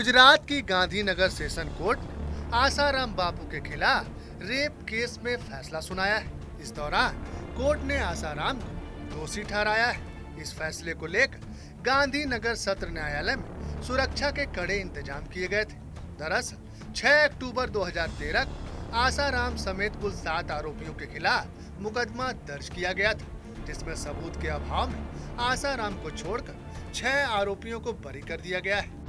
गुजरात की Gandhinagar session court Asaram Bapu के खिलाफ रेप केस में फैसला सुनाया है। इस दौरान कोर्ट ने आसाराम को दोषी ठहराया है। इस फैसले को लेकर गांधीनगर सत्र न्यायालय में सुरक्षा के कड़े इंतजाम किए गए थे। दरअसल 6 अक्टूबर 2013 को आसाराम समेत कुल 7 आरोपियों के खिलाफ मुकदमा दर्ज किया गया था, जिसमें सबूत के अभाव में आसाराम को छोड़कर 6 आरोपियों को बरी कर दिया गया है।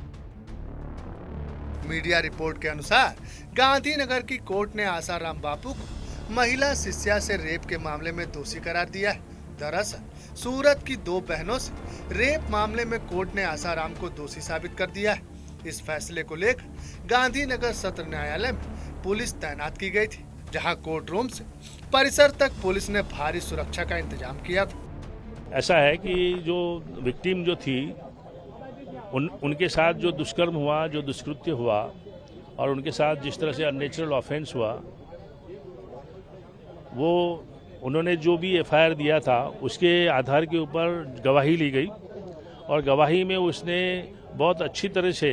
मीडिया रिपोर्ट के अनुसार गांधीनगर की कोर्ट ने आसाराम बापू को महिला शिष्या से रेप के मामले में दोषी करार दिया है। दरअसल सूरत की 2 बहनों से रेप मामले में कोर्ट ने आसाराम को दोषी साबित कर दिया है। इस फैसले को लेकर गांधीनगर सत्र न्यायालय में पुलिस तैनात की गई थी, जहां कोर्ट रूम से परिसर तक पुलिस ने भारी सुरक्षा का इंतजाम किया था। ऐसा है कि जो विक्टिम जो थी उनके साथ जो दुष्कर्म हुआ, जो दुष्कृत्य हुआ और उनके साथ जिस तरह से अननेचुरल ऑफेंस हुआ, वो उन्होंने जो भी एफआईआर दिया था उसके आधार के ऊपर गवाही ली गई और गवाही में उसने बहुत अच्छी तरह से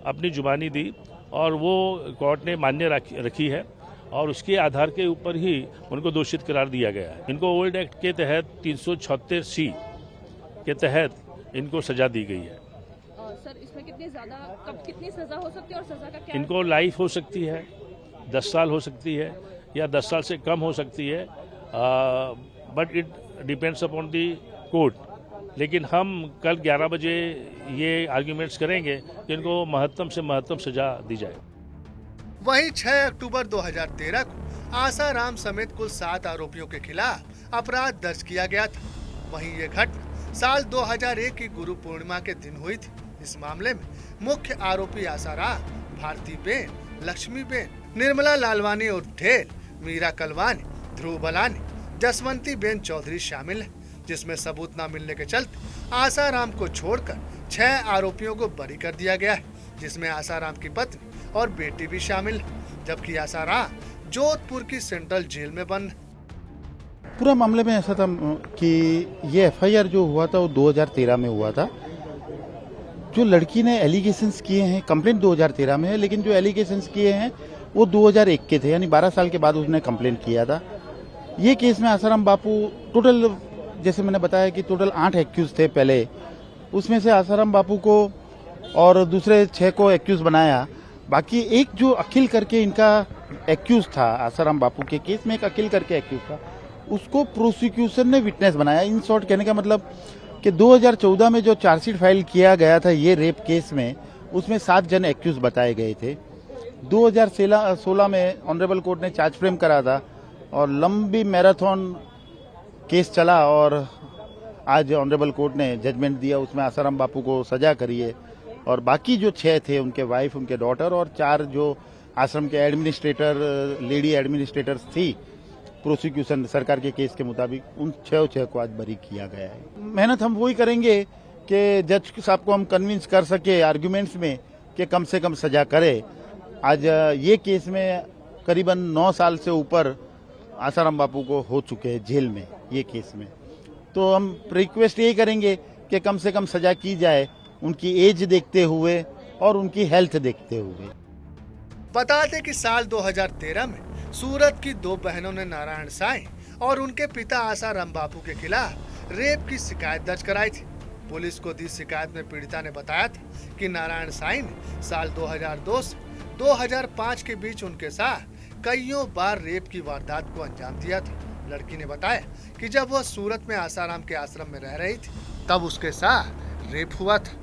अपनी जुबानी दी और वो कोर्ट ने मान्य रखी है और उसके आधार के ऊपर ही उनको दोषित करार दिया गया है। इनको ओल्ड एक्ट के तहत 376C के तहत इनको सजा दी गई है। सर, इसमें कितनी सजा हो सकती है और सजा का क्या? इनको लाइफ हो सकती है, 10 साल हो सकती है या 10 साल से कम हो सकती है, but it depends upon the court. लेकिन हम कल 11 बजे ये आर्ग्यूमेंट्स करेंगे कि इनको महत्तम से महत्तम सजा दी जाए। वहीं 6 अक्टूबर 2013 को आसाराम समेत कुल 7 आरोपियों के खिलाफ अपराध दर्ज किया गया था। वहीं ये घटना साल 2001 की गुरु पूर्णिमा के दिन हुई थी। इस मामले में मुख्य आरोपी आसाराम, भारती बेन, लक्ष्मी बेन, निर्मला लालवानी और ढेल, मीरा कलवानी, ध्रुव बलानी, जसवंती बेन चौधरी शामिल है, जिसमें सबूत न मिलने के चलते आसाराम को छोड़कर 6 आरोपियों को बरी कर दिया गया है, जिसमें आसाराम की पत्नी और बेटी भी शामिल है, जबकि आसाराम जोधपुर की सेंट्रल जेल में बंद है। पूरा मामले में ऐसा था कि ये एफआईआर जो हुआ था वो 2013 में हुआ था। जो लड़की ने एलिगेशंस किए हैं, कंप्लेंट 2013 में है, लेकिन जो एलिगेशंस किए हैं वो 2001 के थे, यानी 12 साल के बाद उसने कंप्लेंट किया था। ये केस में आसाराम बापू टोटल, जैसे मैंने बताया कि टोटल 8 एक्यूज थे पहले, उसमें से आसाराम बापू को और दूसरे 6 को एक्यूज बनाया। बाकी एक जो अखिल करके इनका एक्यूज था, आसाराम बापू के केस में एक अखिल करके एक्यूज था, उसको प्रोसिक्यूशन ने विटनेस बनाया। इन शॉर्ट कहने का मतलब कि 2014 में जो चार्जशीट फाइल किया गया था ये रेप केस में, उसमें 7 जन एक्यूज बताए गए थे। 2016 में ऑनरेबल कोर्ट ने चार्ज फ्रेम करा था और लंबी मैराथन केस चला और आज ऑनरेबल कोर्ट ने जजमेंट दिया, उसमें आसाराम बापू को सजा करी है और बाकी जो 6 थे, उनके वाइफ, उनके डॉटर और 4 जो आश्रम के एडमिनिस्ट्रेटर, लेडी एडमिनिस्ट्रेटर्स थी, प्रोसिक्यूशन सरकार के केस के मुताबिक उन 6 को आज बरी किया गया है। मेहनत हम वही करेंगे कि जज साहब को हम कन्विंस कर सके आर्ग्यूमेंट्स में कि कम से कम सजा करे। आज ये केस में करीबन 9 साल से ऊपर आसाराम बापू को हो चुके हैं जेल में ये केस में, तो हम रिक्वेस्ट यही करेंगे कि कम से कम सजा की जाए, उनकी एज देखते हुए और उनकी हेल्थ देखते हुए। बता दें कि साल 2013 में सूरत की 2 बहनों ने नारायण साईं और उनके पिता आसाराम बापू के खिलाफ रेप की शिकायत दर्ज कराई थी। पुलिस को दी शिकायत में पीड़िता ने बताया था कि नारायण साईं ने साल 2002 से 2005 के बीच उनके साथ कईयों बार रेप की वारदात को अंजाम दिया था। लड़की ने बताया कि जब वह सूरत में आसाराम के आश्रम में रह रही थी, तब उसके साथ रेप हुआ था।